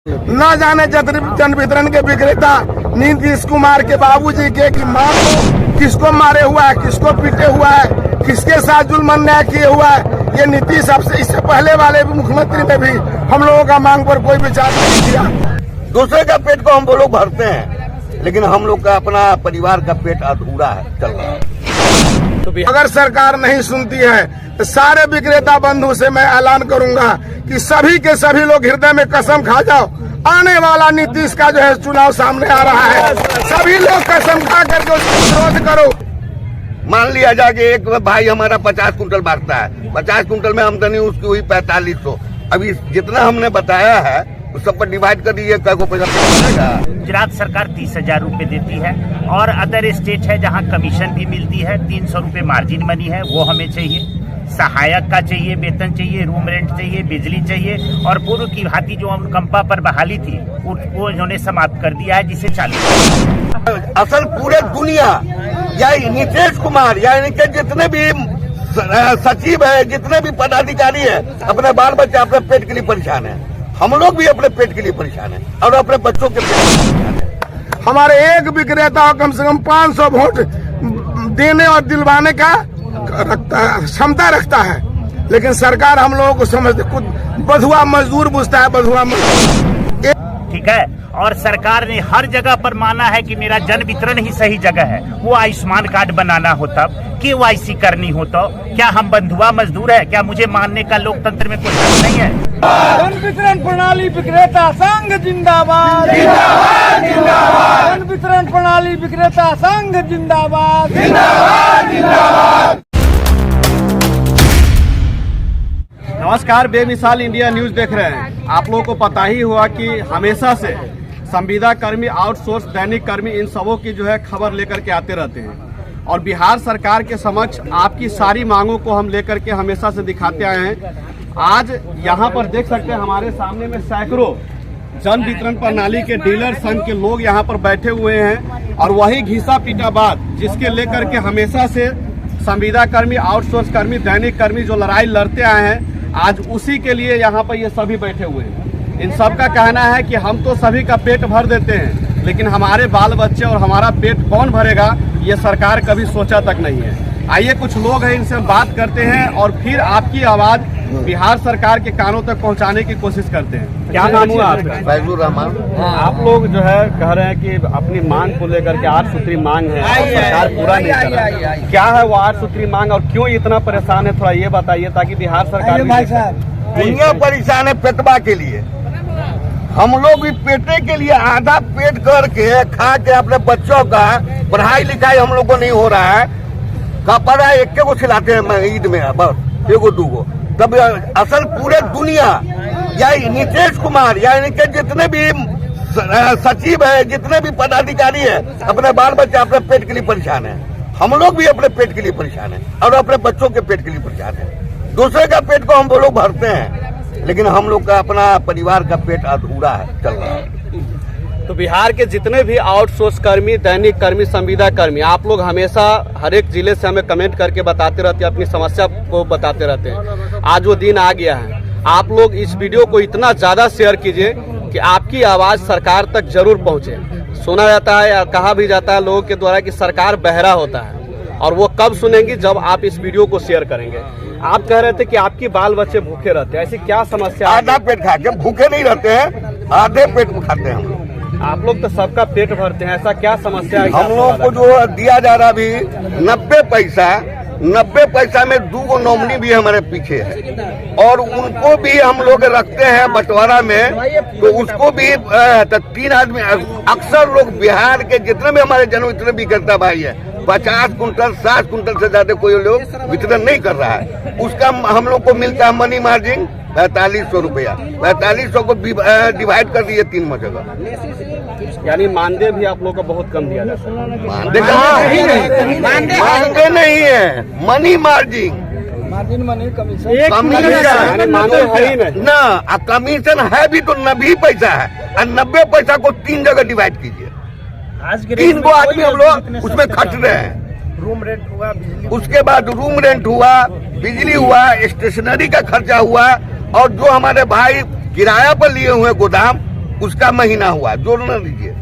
न जाने जन वितरण के विक्रेता नीतीश कुमार के बाबूजी के की मां को किसको मारे हुआ है, किसको पीटे हुआ है, किसके साथ जुल्म अन्याय किए हुआ है। ये नीतीश इससे पहले वाले मुख्यमंत्री ने भी हम लोगों का मांग पर कोई विचार नहीं किया। दूसरे का पेट को हम लोग भरते हैं, लेकिन हम लोग का अपना परिवार का पेट अधूरा है, चल रहा है। अगर सरकार नहीं सुनती है तो सारे विक्रेता बंधु से मैं ऐलान करूंगा कि सभी के सभी लोग हृदय में कसम खा जाओ, आने वाला नीतीश का जो है चुनाव सामने आ रहा है, सभी लोग कसम खा करके उसका विरोध करो। मान लिया जाए कि एक भाई हमारा 50 कुंटल बांटता है, 50 कुंटल में आमदनी उसकी हुई 4500। अभी जितना हमने बताया है उस सब पर डिवाइड कर दीजिए, क्या को पैसा मिलेगा। गुजरात सरकार 30,000 रुपए देती है और अदर स्टेट है जहां कमीशन भी मिलती है। 300 रुपए मार्जिन मनी है, वो हमें चाहिए। सहायक का चाहिए, वेतन चाहिए, रूम रेंट चाहिए, बिजली चाहिए। और पूर्व की भांति जो अनुकंपा पर बहाली थी वो इन्होंने समाप्त कर दिया है, जिसे चालू। असल पूरे दुनिया या नीतीश कुमार या इनके जितने भी सचिव है, जितने भी पदाधिकारी है, अपने बाल बच्चे अपने पेट के लिए परेशान है। हम लोग भी अपने पेट के लिए परेशान है और अपने बच्चों के पेट के लिए परेशान है। हमारे एक विक्रेता कम से कम 500 वोट देने और दिलवाने का क्षमता रखता है, लेकिन सरकार हम लोगों को समझते खुद बधुआ मजदूर बुझता है, बधुआ मजदूर। ठीक है, और सरकार ने हर जगह पर माना है कि मेरा जन वितरण ही सही जगह है। वो आयुष्मान कार्ड बनाना हो तब, KYC करनी हो तो, क्या हम बंधुआ मजदूर है? क्या मुझे मानने का लोकतंत्र में कोई हक नहीं है? जन वितरण प्रणाली विक्रेता संघ जिंदाबाद, जिंदाबाद, जिंदाबाद। जन वितरण प्रणाली विक्रेता संघ जिंदाबाद, जिंदाबाद, जिंदाबाद। नमस्कार, बेमिसाल इंडिया न्यूज देख रहे हैं। आप लोगों को पता ही हुआ कि हमेशा से संविदा कर्मी, आउटसोर्स दैनिक कर्मी, इन सबों की जो है खबर लेकर के आते रहते हैं और बिहार सरकार के समक्ष आपकी सारी मांगों को हम लेकर के हमेशा से दिखाते आए हैं। आज यहाँ पर देख सकते हैं हमारे सामने में सैकड़ों जन वितरण प्रणाली के डीलर संघ के लोग यहाँ पर बैठे हुए हैं और वही घिसा पीटा बात जिसके लेकर के हमेशा से संविदा कर्मी, आउटसोर्स कर्मी, दैनिक कर्मी जो लड़ाई लड़ते आए हैं, आज उसी के लिए यहाँ पर ये सभी बैठे हुए हैं। इन सब का कहना है कि हम तो सभी का पेट भर देते हैं, लेकिन हमारे बाल बच्चे और हमारा पेट कौन भरेगा, ये सरकार कभी सोचा तक नहीं है। आइए कुछ लोग हैं, इनसे बात करते हैं और फिर आपकी आवाज बिहार सरकार के कानों तक पहुंचाने की कोशिश करते हैं। क्या नाम हुआ आपका? फैजुर रहमान। आप लोग जो है कह रहे हैं कि अपनी मांग को लेकर के 8 सूत्री मांग है, सरकार पूरा नहीं कर रहा है। क्या है वो 8 सूत्री मांग और क्यों इतना परेशान है, थोड़ा ये बताइए ताकि बिहार सरकार दुनिया परेशान है पेटवा के लिए। हम लोग भी पेटे के लिए आधा पेट करके खा के अपने बच्चों का पढ़ाई लिखाई हम लोग को नहीं हो रहा है। कपड़ा एक को खिलाते हैं ईद में, बस एगो दूगो। तब असल पूरे दुनिया या नीतीश कुमार या इनके जितने भी सचिव है, जितने भी पदाधिकारी है, अपने बाल बच्चे अपने पेट के लिए परेशान है। हम लोग भी अपने पेट के लिए परेशान है और अपने बच्चों के पेट के लिए परेशान है। दूसरे का पेट को हम लोग भरते हैं, लेकिन हम लोग का अपना परिवार का पेट अधूरा है, चल रहा है। तो बिहार के जितने भी आउटसोर्स कर्मी, दैनिक कर्मी, संविदा कर्मी, आप लोग हमेशा हर एक जिले से हमें कमेंट करके बताते रहते हैं, अपनी समस्या को बताते रहते हैं। आज वो दिन आ गया है। आप लोग इस वीडियो को इतना ज्यादा शेयर कीजिए कि आपकी आवाज सरकार तक जरूर पहुंचे। सुना जाता है या कहा भी जाता है लोगों के द्वारा कि सरकार बहरा होता है, और वो कब सुनेंगी जब आप इस वीडियो को शेयर करेंगे। आप कह रहे थे कि आपके बाल बच्चे भूखे रहते हैं, ऐसी क्या समस्या? आधा पेट खा के भूखे नहीं रहते हैं, आधे पेट में खाते हैं हम लोग। आप लोग तो सबका पेट भरते हैं, ऐसा क्या समस्या है? हम लोग को जो दिया जा रहा भी 90 पैसा में 2 नॉमिनी भी हमारे पीछे है और उनको भी हम लोग रखते हैं बंटवारा में, तो उसको भी 3 आदमी। अक्सर लोग बिहार के जितने भी हमारे जन वितरण विक्रेता भाई है, 50 कुंटल 60 कुंटल से ज्यादा कोई लोग वितरण नहीं कर रहा है। उसका हम लोग को मिलता है मनी मार्जिन 4500 रुपया। 4500 को डिवाइड कर दिए 3 जगह, यानी मानदेय भी आप लोग को बहुत कम दिया जाता है। मानदेय नहीं है, मनी मार्जिन ना, कमीशन है भी तो 90 पैसा है और 90 पैसा को 3 जगह डिवाइड कीजिए। 3 को आदमी हम लोग उसमें खट रहे हैं। रूम रेंट हुआ, उसके बाद रूम रेंट हुआ, बिजली हुआ, स्टेशनरी का खर्चा हुआ, और जो हमारे भाई किराया पर लिए हुए गोदाम उसका महीना हुआ, जोड़ना दीजिए।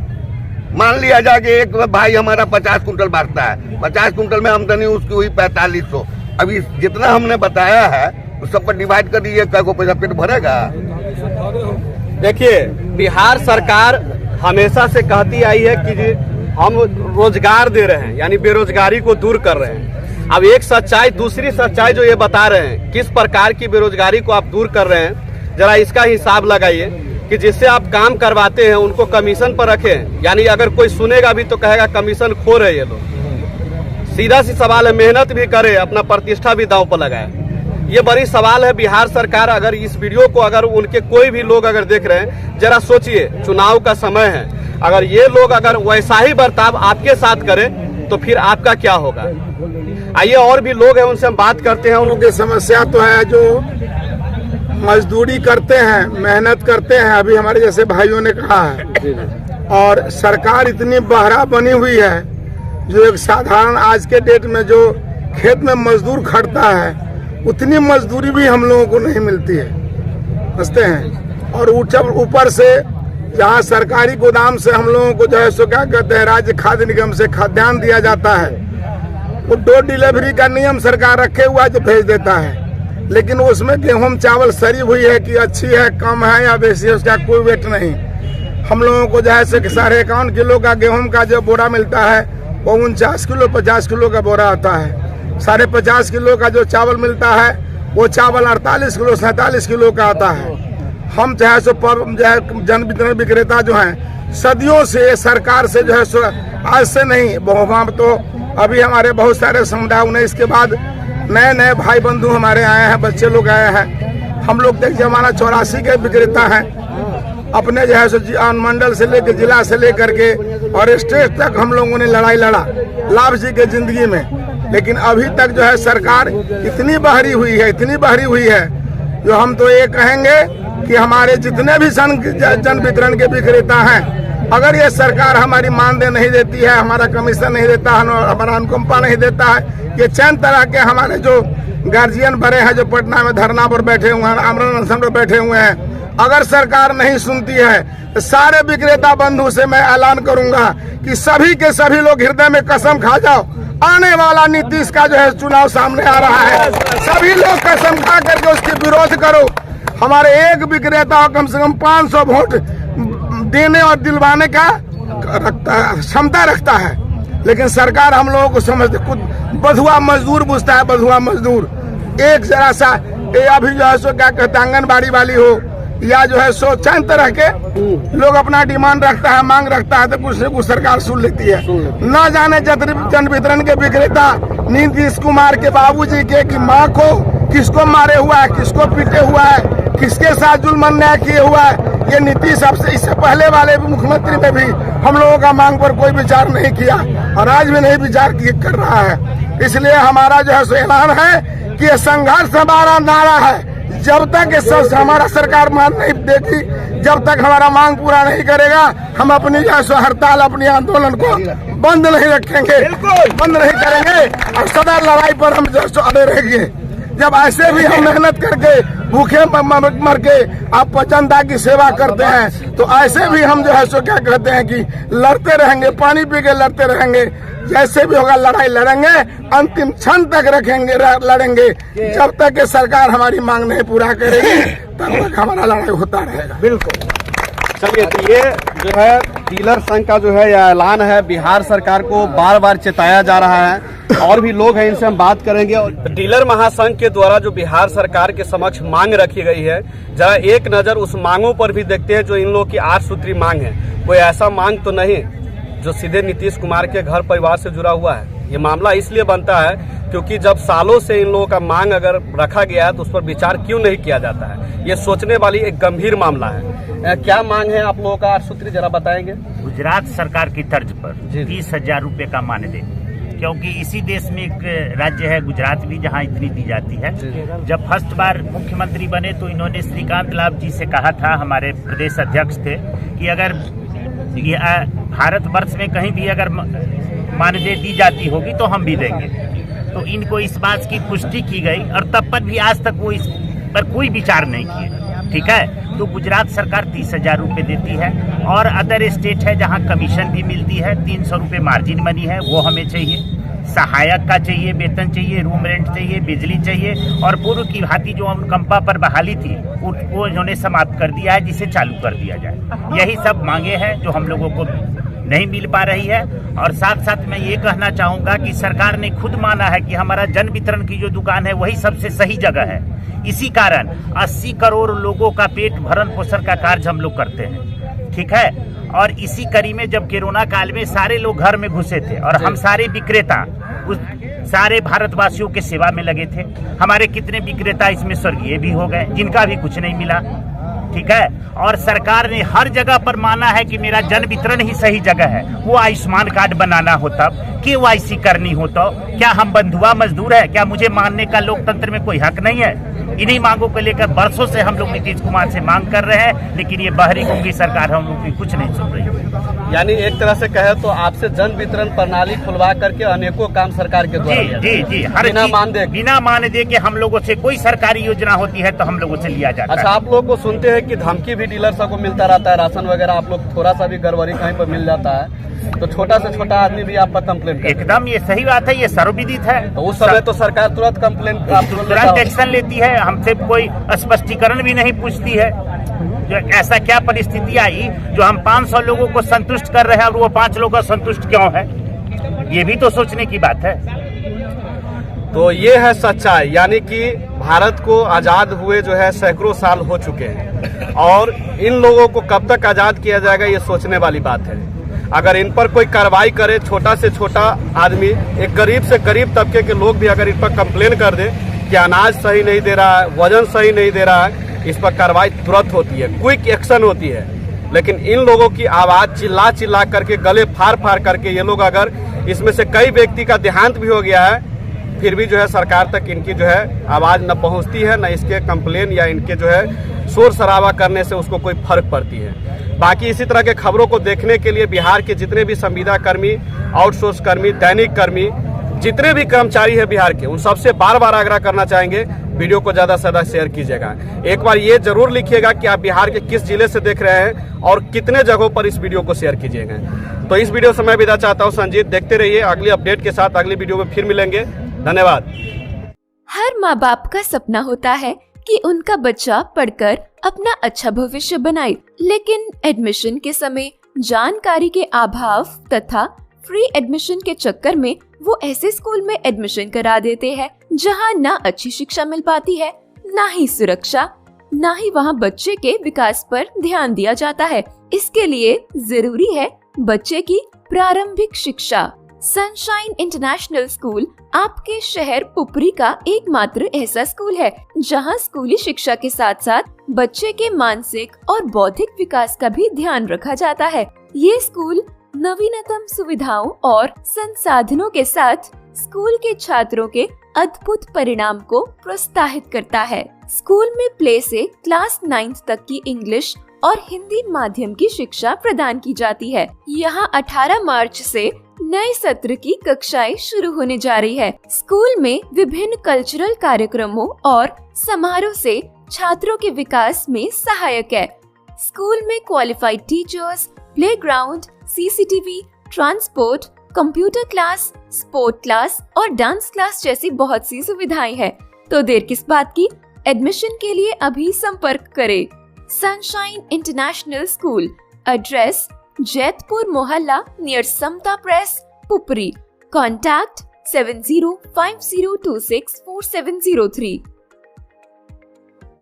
मान लिया जाए कि एक भाई हमारा 50 कुंटल बांटता है, 50 कुंटल में आमदनी उसकी हुई 4500। अभी जितना हमने बताया है उस सब पर डिवाइड कर दीजिए, कै को पैसा पेट भरेगा। देखिए, बिहार सरकार हमेशा से कहती आई है कि हम रोजगार दे रहे हैं, यानी बेरोजगारी को दूर कर रहे हैं। अब एक सच्चाई, दूसरी सच्चाई जो ये बता रहे हैं, किस प्रकार की बेरोजगारी को आप दूर कर रहे हैं, जरा इसका हिसाब लगाइए कि जिससे आप काम करवाते हैं उनको कमीशन पर रखें। यानी अगर कोई सुनेगा भी तो कहेगा कमीशन खो रहे ये लोग। सीधा सी सवाल है, मेहनत भी करे, अपना प्रतिष्ठा भी दांव पर लगाए। ये बड़ी सवाल है। बिहार सरकार अगर इस वीडियो को अगर उनके कोई भी लोग अगर देख रहे हैं, जरा सोचिए, चुनाव का समय है, अगर ये लोग अगर वैसा ही बर्ताव आपके साथ करें तो फिर आपका क्या होगा। आइए और भी लोग हैं, उनसे हम बात करते हैं। उनकी समस्या तो है जो मजदूरी करते हैं, मेहनत करते हैं, अभी हमारे जैसे भाइयों ने कहा है, और सरकार इतनी बहरा बनी हुई है, जो एक साधारण आज के डेट में जो खेत में मजदूर खटता है उतनी मजदूरी भी हम लोगों को नहीं मिलती है, समझते हैं। और ऊपर से जहाँ सरकारी गोदाम से हम लोगों को जो है सो क्या कहते हैं, राज्य खाद्य निगम से खाद्यान्न दिया जाता है, वो डोर डिलीवरी का नियम सरकार रखे हुआ जो भेज देता है, लेकिन उसमें गेहूं चावल सरी हुई है कि अच्छी है, कम है या बेसी है, उसका कोई वेट नहीं। हम लोगों को जो है 51 किलो का गेहूं का जो बोरा मिलता है वो 49 किलो 50 किलो का बोरा आता है। 50.5 किलो का जो चावल मिलता है वो चावल 48 किलो 47 किलो का आता है। हम चाहे सो जन वितरण विक्रेता जो हैं, सदियों से सरकार से जो है सो आज से नहीं, बहुमाम तो अभी हमारे बहुत सारे समुदाय 19 के बाद नए नए भाई बंधु हमारे आए हैं, बच्चे लोग आए हैं। हम लोग देखिए हमारा 84 के विक्रेता हैं, अपने जो है सो मंडल से लेकर जिला से लेकर के और स्टेट तक हम लोगों ने लड़ाई लड़ा लाभ जी के जिंदगी में। लेकिन अभी तक जो है सरकार इतनी बहरी हुई है, इतनी बहरी हुई है, जो हम तो ये कहेंगे कि हमारे जितने भी जन वितरण के विक्रेता हैं, अगर ये सरकार हमारी मानदेय नहीं देती है, हमारा कमीशन नहीं देता है, हमारा अनुकंपा नहीं देता है, ये चंद तरह के हमारे जो गार्जियन बड़े हैं जो पटना में धरना पर बैठे हुए हैं, आमरण अनशन पर बैठे हुए हैं, अगर सरकार नहीं सुनती है तो सारे विक्रेता बंधु से मैं ऐलान करूंगा कि सभी के सभी लोग हृदय में कसम खा जाओ, आने वाला नीतीश का जो है चुनाव सामने आ रहा है, सभी लोग कसम खा करके उसके विरोध करो। हमारे एक विक्रेता कम से कम 500 वोट देने और दिलवाने का क्षमता रखता है, लेकिन सरकार हम लोगों को समझते, खुद बधुआ मजदूर बुझता है, बधुआ मजदूर। एक जरा सा ये अभी जो है सो क्या कहते हैं, आंगनबाड़ी वाली हो या जो है सो चंद तरह के लोग अपना डिमांड रखता है, मांग रखता है, तो कुछ न कुछ सरकार सुन लेती है। न जाने जन वितरण के विक्रेता नीतीश कुमार के बाबूजी के की माँ को किसको मारे हुआ है, किसको पीटे हुआ है, किसके साथ जुल्म अन्याय किए हुआ है, ये नीतीश इससे पहले वाले मुख्यमंत्री में भी हम लोगों का मांग पर कोई विचार नहीं किया और आज भी नहीं विचार कर रहा है। इसलिए हमारा जो है सो ऐलान है कि ये संघर्ष हमारा नारा है, जब तक हमारा सरकार मान नहीं देगी, जब तक हमारा मांग पूरा नहीं करेगा, हम अपनी जो है हड़ताल, अपनी आंदोलन को बंद नहीं रखेंगे, बंद नहीं करेंगे और सदा लड़ाई पर हम जो अड़े रहेंगे। जब ऐसे भी हम मेहनत करके भूखे मर के आप जनता की सेवा करते हैं, तो ऐसे भी हम जो है सो क्या कहते हैं कि लड़ते रहेंगे, पानी पी के लड़ते रहेंगे, जैसे भी होगा लड़ाई लड़ेंगे, अंतिम क्षण तक रखेंगे, लड़ेंगे, जब तक कि सरकार हमारी मांग नहीं पूरा करेगी तब तक हमारा लड़ाई होता रहेगा। बिल्कुल। चलिए, तो ये जो है डीलर संघ का जो है यह ऐलान है, बिहार सरकार को बार बार चेताया जा रहा है। और भी लोग हैं, इनसे हम बात करेंगे। और डीलर महासंघ के द्वारा जो बिहार सरकार के समक्ष मांग रखी गई है, जरा एक नजर उस मांगों पर भी देखते हैं जो इन लोगों की 8 सूत्री मांग है। कोई ऐसा मांग तो नहीं जो सीधे नीतीश कुमार के घर परिवार से जुड़ा हुआ है। ये मामला इसलिए बनता है क्योंकि जब सालों से इन लोगों का मांग अगर रखा गया है तो उस पर विचार क्यों नहीं किया जाता है, ये सोचने वाली एक गंभीर मामला है। क्या मांग है आप लोगों का 8 सूत्री, जरा बताएंगे। गुजरात सरकार की तर्ज पर 30,000 रुपए का मानदेय, क्योंकि इसी देश में एक राज्य है गुजरात भी जहां इतनी दी जाती है। जब फर्स्ट बार मुख्यमंत्री बने तो इन्होंने श्रीकांत लाभ जी से कहा था, हमारे प्रदेश अध्यक्ष थे, कि अगर भारतवर्ष में कहीं भी अगर मानदेय दी जाती होगी तो हम भी देंगे। तो इनको इस बात की पुष्टि की गई और तब पर भी आज तक वो इस पर कोई विचार नहीं किए। ठीक है। तो गुजरात सरकार 30,000 रुपये देती है और अदर स्टेट है जहाँ कमीशन भी मिलती है, 300 रुपये मार्जिन मनी है, वो हमें चाहिए। सहायक का चाहिए, वेतन चाहिए, रूम रेंट चाहिए, बिजली चाहिए और पूर्व की भांति जो अनुकंपा पर बहाली थी वो इन्होंने समाप्त कर दिया है, जिसे चालू कर दिया जाए। यही सब मांगे हैं जो हम लोगों को नहीं मिल पा रही है। और साथ साथ मैं ये कहना चाहूँगा कि सरकार ने खुद माना है कि हमारा जन वितरण की जो दुकान है वही सबसे सही जगह है। इसी कारण 80 करोड़ लोगों का पेट भरण पोषण का कार्य हम लोग करते हैं, ठीक है। और इसी कड़ी में जब कोरोना काल में सारे लोग घर में घुसे थे और हम सारे विक्रेता उस सारे भारतवासियों के सेवा में लगे थे। हमारे कितने विक्रेता इसमें स्वर्गीय भी हो गए, जिनका भी कुछ नहीं मिला, ठीक है। और सरकार ने हर जगह पर माना है कि मेरा जन वितरण ही सही जगह है। वो आयुष्मान कार्ड बनाना हो तब, KYC करनी हो तो, क्या हम बंधुआ मजदूर है? क्या मुझे मानने का लोकतंत्र में कोई हक नहीं है? इन्हीं मांगों को लेकर बरसों से हम लोग नीतीश कुमार से मांग कर रहे हैं, लेकिन ये बहरी गुंगी सरकार हम लोग की कुछ नहीं सुन रही है। यानी एक तरह से कहे तो आपसे जन वितरण प्रणाली खुलवा करके अनेकों काम सरकार के द्वारा जी हर बिना मानदेय के हम लोगों से कोई सरकारी योजना होती है तो हम लोगों से लिया जाता है। अच्छा, आप लोग को सुनते हैं कि धमकी भी डीलर सबको मिलता रहता है, राशन वगैरह आप लोग थोड़ा सा भी गड़बड़ी कहीं पर मिल जाता है तो छोटा से छोटा आदमी भी आप पर कंप्लेन करता है। एकदम ये सही बात है, ये सर्वविदित है। तो उस समय तो सरकार तुरंत कंप्लेन तुरंत एक्शन लेती है, हमसे कोई स्पष्टीकरण भी नहीं पूछती है। जो ऐसा क्या परिस्थिति आई जो हम 500 लोगों को संतुष्ट कर रहे हैं और वो 5 लोग संतुष्ट क्यों है? ये भी तो सोचने की बात है। तो ये है सच्चाई, यानी कि भारत को आजाद हुए जो है सैकड़ों साल हो चुके हैं और इन लोगों को कब तक आजाद किया जाएगा ये सोचने वाली बात है। अगर इन पर कोई कार्रवाई करे, छोटा से छोटा आदमी, एक गरीब से गरीब तबके के लोग भी अगर इन पर कंप्लेन कर दे कि अनाज सही नहीं दे रहा है, वजन सही नहीं दे रहा है, इस पर कार्रवाई तुरंत होती है, क्विक एक्शन होती है। लेकिन इन लोगों की आवाज चिल्ला चिल्ला करके, गले फाड़ फाड़ करके, ये लोग अगर इसमें से कई व्यक्ति का देहांत भी हो गया है फिर भी जो है सरकार तक इनकी जो है आवाज न पहुंचती है, न इसके कंप्लेन या इनके जो है शोर शराबा करने से उसको कोई फर्क पड़ती है। बाकी इसी तरह के खबरों को देखने के लिए बिहार के जितने भी संविदा कर्मी, आउटसोर्स कर्मी, दैनिक कर्मी, जितने भी कर्मचारी है बिहार के, उन सबसे बार बार आग्रह करना चाहेंगे वीडियो को ज्यादा से ज्यादा शेयर कीजिएगा। एक बार ये जरूर लिखिएगा कि आप बिहार के किस जिले से देख रहे हैं और कितने जगहों पर इस वीडियो को शेयर कीजिएगा। तो इस वीडियो से मैं विदा चाहता हूँ संजीत, देखते रहिए अगली अपडेट के साथ, अगली वीडियो में फिर मिलेंगे। धन्यवाद। हर माँ बाप का सपना होता है कि उनका बच्चा पढ़कर अपना अच्छा भविष्य बनाए, लेकिन एडमिशन के समय जानकारी के अभाव तथा फ्री एडमिशन के चक्कर में वो ऐसे स्कूल में एडमिशन करा देते हैं जहां ना अच्छी शिक्षा मिल पाती है, ना ही सुरक्षा, ना ही वहां बच्चे के विकास पर ध्यान दिया जाता है। इसके लिए जरूरी है बच्चे की प्रारंभिक शिक्षा। सनशाइन इंटरनेशनल स्कूल आपके शहर पुपरी का एकमात्र ऐसा स्कूल है जहां स्कूली शिक्षा के साथ साथ बच्चे के मानसिक और बौद्धिक विकास का भी ध्यान रखा जाता है। ये स्कूल नवीनतम सुविधाओं और संसाधनों के साथ स्कूल के छात्रों के अद्भुत परिणाम को प्रोत्साहित करता है। स्कूल में प्ले से क्लास 9 तक की इंग्लिश और हिंदी माध्यम की शिक्षा प्रदान की जाती है। यहाँ 18 मार्च से नए सत्र की कक्षाएं शुरू होने जा रही है। स्कूल में विभिन्न कल्चरल कार्यक्रमों और समारोह से छात्रों के विकास में सहायक है। स्कूल में qualified teachers, playground, CCTV, transport, computer class, sport class और डांस क्लास जैसी बहुत सी सुविधाएं हैं। तो देर किस बात की, एडमिशन के लिए अभी संपर्क करें। Sunshine international school, address Jaitpur मोहल्ला नियर समता प्रेस, पुपरी। कॉन्टैक्ट 7050264703।